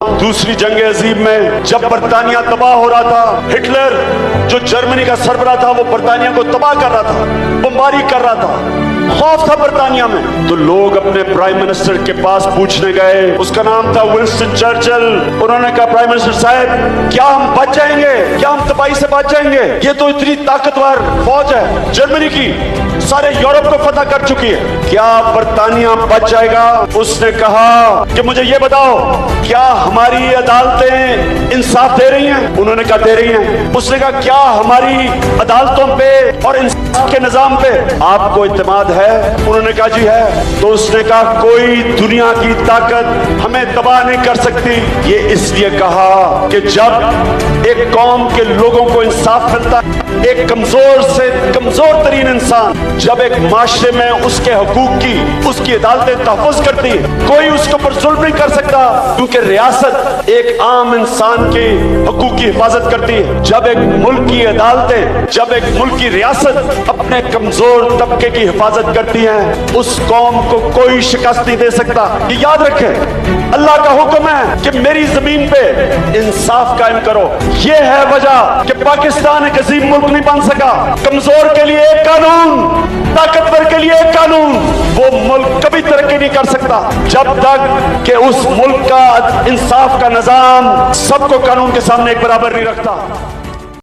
दूसरी जंग अजीम में जब बरतानिया तबाह हो रहा था, हिटलर जो जर्मनी का सरबराह था वो बरतानिया को तबाह कर रहा था, बमबारी कर रहा था, खौफ था बरतानिया में। तो लोग अपने प्राइम मिनिस्टर के पास पूछने गए, उसका नाम था विंस्टन चर्चिल। उन्होंने कहा, प्राइम मिनिस्टर साहब, क्या हम बच जाएंगे? क्या हम तबाही से बच जाएंगे? ये तो इतनी ताकतवर फौज है जर्मनी की, सारे यूरोप को फतह कर चुकी है, क्या बरतानिया बच जाएगा? उसने कहा कि मुझे ये बताओ, क्या हमारी अदालतें इंसाफ दे रही हैं? उन्होंने कहा दे रही हैं। उसने कहा, क्या हमारी अदालतों पे और इंसाफ के निजाम पे आपको इत्मीनान है? उन्होंने कहा जी है। तो उसने कहा, कोई दुनिया की ताकत हमें तबाह नहीं कर सकती। ये इसलिए कहा कि जब एक कौम के लोगों को इंसाफ मिलता है, एक कमजोर से कमजोर तरीन इंसान जब एक माशरे में उसके हकूक की उसकी अदालतें तहफ़्फ़ुज़ करती है, कोई उसके ऊपर जुल्म नहीं कर सकता, क्योंकि रियासत एक आम इंसान के हकूक की हिफाजत करती है। जब एक मुल्क की अदालतें, जब एक मुल्क की रियासत अपने कमजोर तबके की हिफाजत करती है, उस कौम को कोई शिकस्त नहीं दे सकता। ये याद रखें, अल्लाह का हुक्म है कि मेरी जमीन पे इंसाफ कायम करो। ये है वजह कि पाकिस्तान एक अजीम मुल्क नहीं बन सका। कमजोर के लिए एक कानून, ताकतवर के लिए एक कानून। वो मुल्क कभी तरक्की नहीं कर सकता जब तक कि उस मुल्क का इंसाफ का निजाम सबको कानून के सामने एक बराबर नहीं रखता।